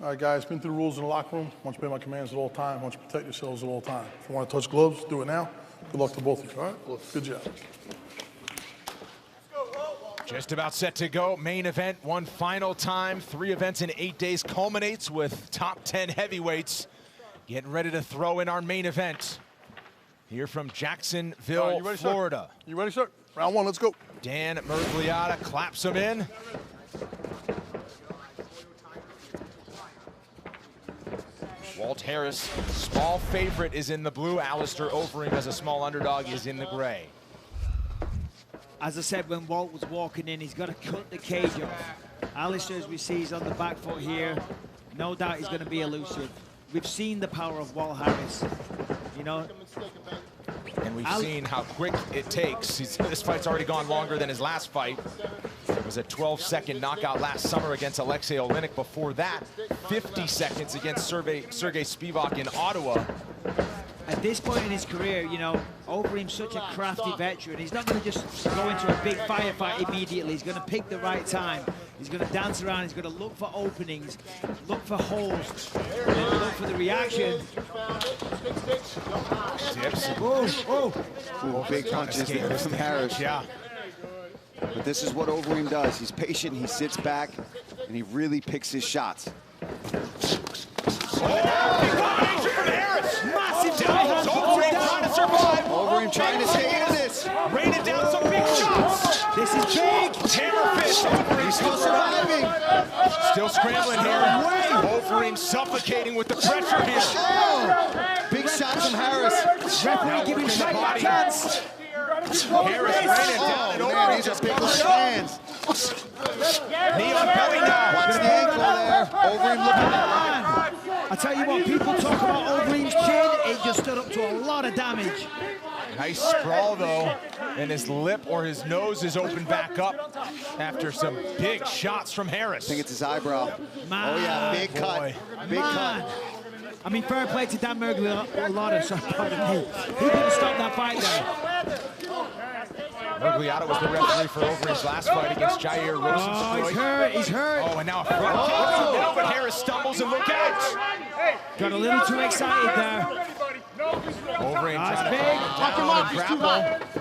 All right, guys, been through the rules in the locker room. I want you to obey my commands at all times. I want you to protect yourselves at all times. If you want to touch gloves, do it now. Good luck to both of you, all right? Good job. Just about set to go. Main event, one final time. 3 events in 8 days culminates with top 10 heavyweights getting ready to throw in our main event. Here from Jacksonville, ready, Florida. Sir? You ready, sir? Round 1, let's go. Dan Mergliata claps him in. Walt Harris, small favorite, is in the blue. Alistair Overim, as a small underdog, is in the gray. As I said when Walt was walking in, he's got to cut the cage off. Alistair, as we see, is on the back foot here. No doubt he's going to be elusive. We've seen the power of Walt Harris, you know. And we've seen how quick it takes. This fight's already gone longer than his last fight. It was a 12-second knockout last summer against Alexei Oleinik. Before that, 50 seconds against Sergey Spivak in Ottawa. At this point in his career, you know, Overeem's such a crafty veteran. He's not going to just go into a big firefight immediately. He's going to pick the right time. He's going to dance around. He's going to look for openings, look for holes, and look for the reaction. Tips. Ooh, big punches there from Harris. Yeah. But this is what Overeem does. He's patient, he sits back, and he really picks his shots. Massive Down. Overeem trying to survive. Overeem trying to stay in this. Raining down some big shots. This is big. Hammer fist. Overeem Still surviving. Still scrambling here. Overeem suffocating with the pressure here. Oh, big shots from Harris. Referee giving the him body. a chance. Harris raining down and Man, these are big left hands. knee on belly now. Watch the ankle there. Overeem looking at I tell you what, people talk about Overeem's chin. It just stood up to a lot of damage. Nice sprawl though, and his lip or his nose is opened back up after some big shots from Harris. I think it's his eyebrow. Man. Oh yeah, big cut. Big Man. cut. I mean, fair play to Dan Mergliata, so pardon me. He could have stopped that fight there. Mergliata was the referee for Overeem's last fight against Jair Rosenstruik. Oh, he's hurt, he's hurt. Oh, and now a front kick to the middle, but Harris stumbles and look out. Got a little too excited there. Overeem That's trying big. to calm down and grapple.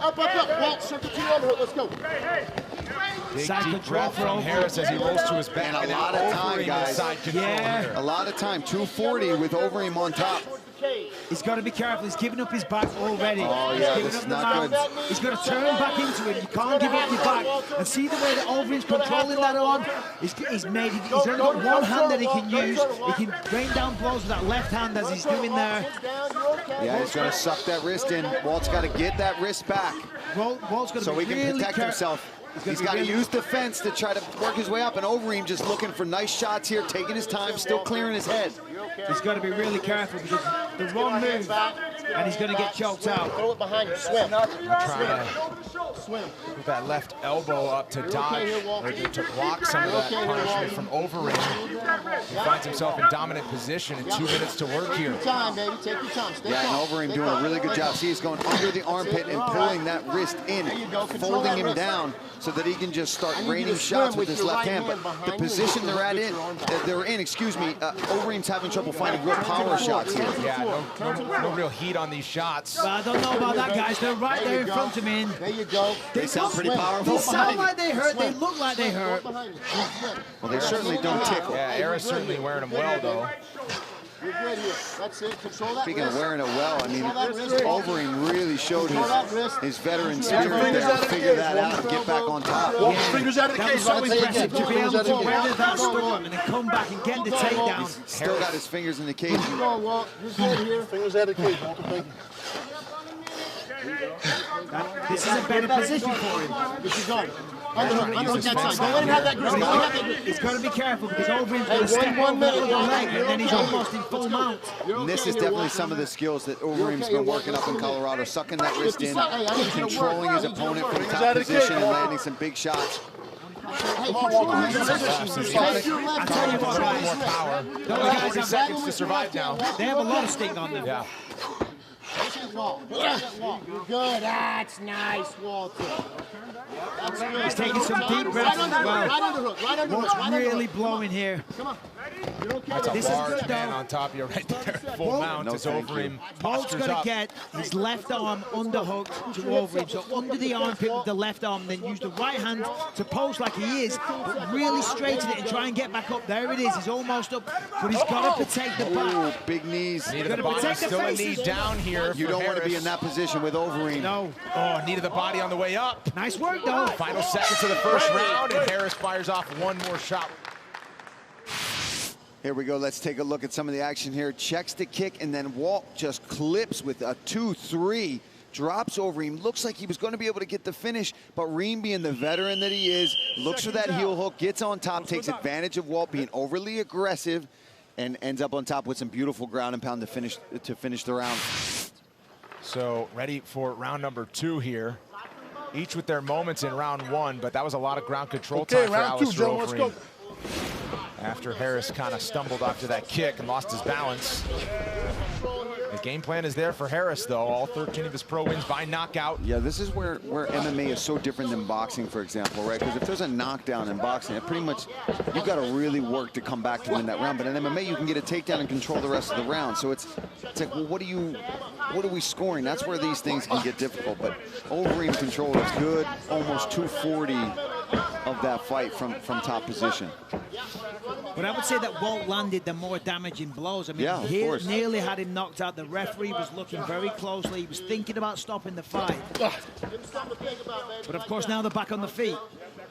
Up. Walt, circle to your overhook. Let's go. Big Side deep control breath for from Overeem. Harris as he rolls to his back. And a lot of time, Overeem guys. side control here. A lot of time. 240 with Overeem on top. He's got to be careful. He's giving up his back already. Oh, yeah, He's this giving is up not the mount. He's got to turn back into it. You can't give up your back. And see the way that Overeem's controlling that arm? He's only got one hand that he can use. He can rain down blows with that left hand as he's doing there. Yeah, he's going to suck that wrist in. Walt's got to get that wrist back Walt's got to so be he can really protect himself. He's got to use the fence to try to work his way up, and Overeem just looking for nice shots here, taking his time, still clearing his head. He's got to be really careful because the wrong move, and he's going to get choked out. Throw it behind you. Swim. Swim. With that left elbow up to dodge, or to block some of that punishment from Overeem. He finds himself in dominant position and 2 minutes to work here. Take your time, baby. Take your time. Stay Yeah, and calm. Overeem doing a really good job. See, he's going under the armpit and pulling that wrist in, folding him down so that he can just start raining shots with his left hand. But the position they're in, Overeem's having trouble finding real power shots here. Yeah, no real heat on these shots. But I don't know about that, guys. They're right there in front of him. There you go. They sound pretty powerful. They sound like they hurt. They look like they hurt. Well, they certainly don't tickle. Yeah, Harris certainly wearing them well, though. You're good here. That's it. Control that Speaking of wrist. wearing it well, I mean, Overeem really showed his veteran Fingers spirit there out to of the figure cage, that out and get back on top. Fingers out of the That cage. was so impressive to be able to Fingers weather that storm and then come back and get the takedown. Still got his fingers in the cage. Come on, Walt. You're good here. Fingers out of the cage, Walt. Thank you. This is a better position for him. This is going. Underhook that side. Go ahead and have that grip. Go ahead and have that grip. He's got to be careful because Overeem's going to step over the other leg and then he's almost in full mount. And this is definitely some of the skills that Overeem's been working up in Colorado, sucking that wrist in, controlling his opponent from top position and landing some big shots. Come on, Walt. I tell you what, guys, More power. Only 40 seconds to survive now. they have a lot of sting on them. Yeah. that wall. Protect that wall. Good. That's nice, Walter. That's good. He's taking some deep breaths as well. Right underhook. Right underhook. Walt's Right really underhook. blowing here. Come on. You don't care. That's a This is large good, man though. on top of you right there. Full Walt- mount No, as thank Overeem you. Walt's postures going to up. get his left arm underhooked to Overeem. So under the armpit with the left arm, then use the right hand to pose like he is, but really straighten it and try and get back up. There it is. He's almost up, but he's got to protect the back. Ooh, big knees. Knee to the Gotta body, protect the still a faces. knee down here. You for don't want to be Harris. in that position with Overeem. No. Oh, knee to the body on the way up. Nice work, though. Final seconds of the first round, and Harris fires off one more shot. Here we go. Let's take a look at some of the action here. Checks the kick, and then Walt just clips with a 2-3. Drops Overeem. Looks like he was going to be able to get the finish, but Reem, being the veteran that he is, looks for that heel hook, gets on top, takes advantage of Walt being overly aggressive, and ends up on top with some beautiful ground and pound to finish the round. So ready for round number 2 here. Each with their moments in round 1, but that was a lot of ground control Okay, time for round 2, Alistair gentlemen, let's go. Overeem. After Harris kind of stumbled after that kick and lost his balance. The game plan is there for Harris, though. All 13 of his pro wins by knockout. Yeah, this is where MMA is so different than boxing, for example, right? Because if there's a knockdown in boxing, it pretty much, you've got to really work to come back to win that round. But in MMA, you can get a takedown and control the rest of the round. So it's like, well, what are we scoring? That's where these things can get difficult. But Overeem control is good, almost 240 of that fight from top position. But I would say that Walt landed the more damaging blows. I mean, Yeah, of he course. nearly had him knocked out. The referee was looking very closely. He was thinking about stopping the fight. But of course, now they're back on the feet.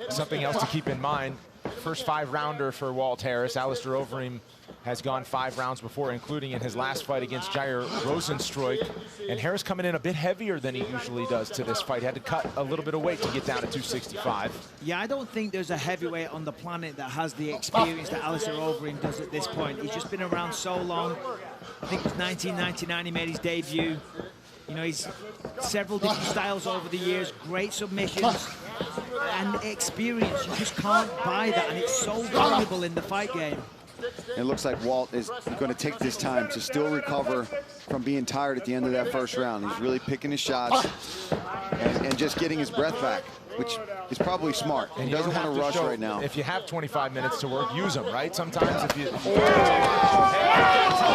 Something else to keep in mind, first 5-rounder for Walt Harris. Alistair Overeem has gone 5 rounds before, including in his last fight against Jair Rosenstruik. And Harris coming in a bit heavier than he usually does to this fight. He had to cut a little bit of weight to get down to 265. Yeah, I don't think there's a heavyweight on the planet that has the experience that Alistair Overeem does at this point. He's just been around so long. I think it was 1999 he made his debut. You know, he's several different styles over the years, great submissions, and experience. You just can't buy that, and it's so valuable in the fight game. It looks like Walt is going to take this time to still recover from being tired at the end of that first round. He's really picking his shots and just getting his breath back, which is probably smart. And He doesn't you want don't to have rush show- right now. If you have 25 minutes to work, use them, right? Sometimes if you...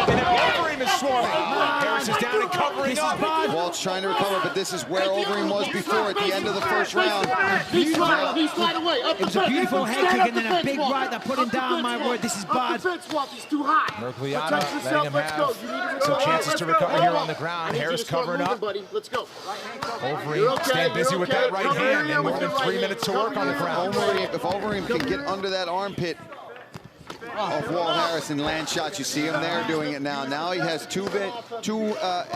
And Overeem is swarming. Harris is down and covering up. Walt's trying to recover, but this is where Overeem was before at the end of the first round. He's slide away. It was a beautiful head kick and then a big right that put him down. My word, this is bad. He's too high. Mergliata Protect yourself. letting him Let's go. have You need to some recover. chances to recover here on the ground. I need you Harris to start covering moving, up. buddy. Let's go. Overeem staying busy with that right hand, and more than 3 minutes to work on the ground. If Overeem can get under that armpit of Walt Harris and land shots, you see him there doing it now. Now he has two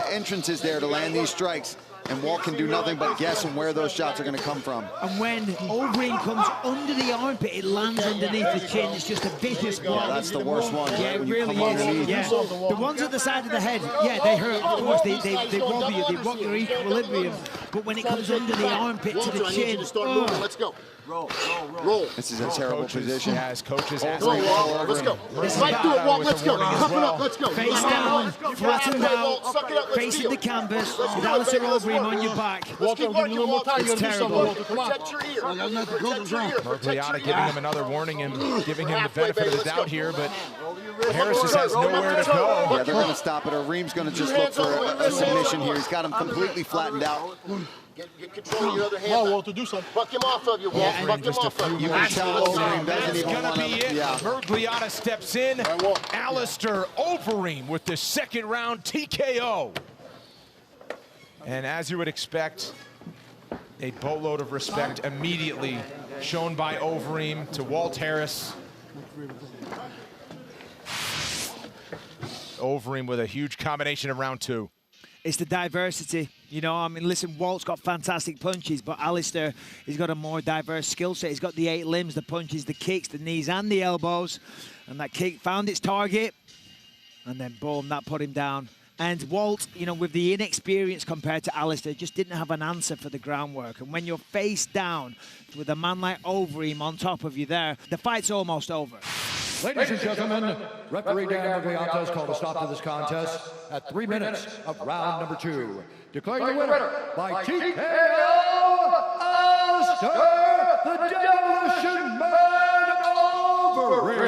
entrances there to land these strikes, and Walt can do nothing but guess on where those shots are going to come from. And when Overeem comes under the armpit, it lands underneath the chin. It's just a vicious blow. That's the worst one, Yeah, right? it When you really come is. underneath. Yeah. The ones at the side of the head, yeah, they hurt. Of course, they wobble you. They rock your equilibrium. But when it comes under the armpit to the chin, Let's go. Roll. This is a terrible position. Yeah, his coaches asked Roll, him Walt. Let's go. Fight through it, Walt. Let's go. Tough it up. Let's go. face down, flattened out, facing the canvas, with Alistair Overeem on your back. Let's keep working, Walt. It's terrible. Protect your ear. Protect your ear. Mergliata giving him another warning and giving him the benefit of the doubt here, but Harris just has nowhere to go. Yeah, they're going to stop it. Reem's going to just look for a submission here. He's got him completely flattened out. Get control of your other hand. Come on, back. Walt, to do something. Buck him off of you, Walt. Yeah, Buck him just a off of few you. You can tell Overeem doesn't That's even gonna want be to. it. Yeah. Mergliata steps in. Alistair Overeem with the second round TKO. And as you would expect, a boatload of respect immediately shown by Overeem to Walt Harris. Overeem with a huge combination of round 2. It's the diversity. You know, I mean, listen, Walt's got fantastic punches, but Alistair, he's got a more diverse skill set. He's got the 8 limbs, the punches, the kicks, the knees, and the elbows. And that kick found its target, and then boom, that put him down. And Walt, you know, with the inexperience compared to Alistair, just didn't have an answer for the groundwork. And when you're face down with a man like Overeem on top of you there, the fight's almost over. Ladies and gentlemen, referee Dan Murgayanta has called a stop to this contest at 3 minutes of round number 2. Declaring the winner by TKO, Alistair, the Demolition Man Overim.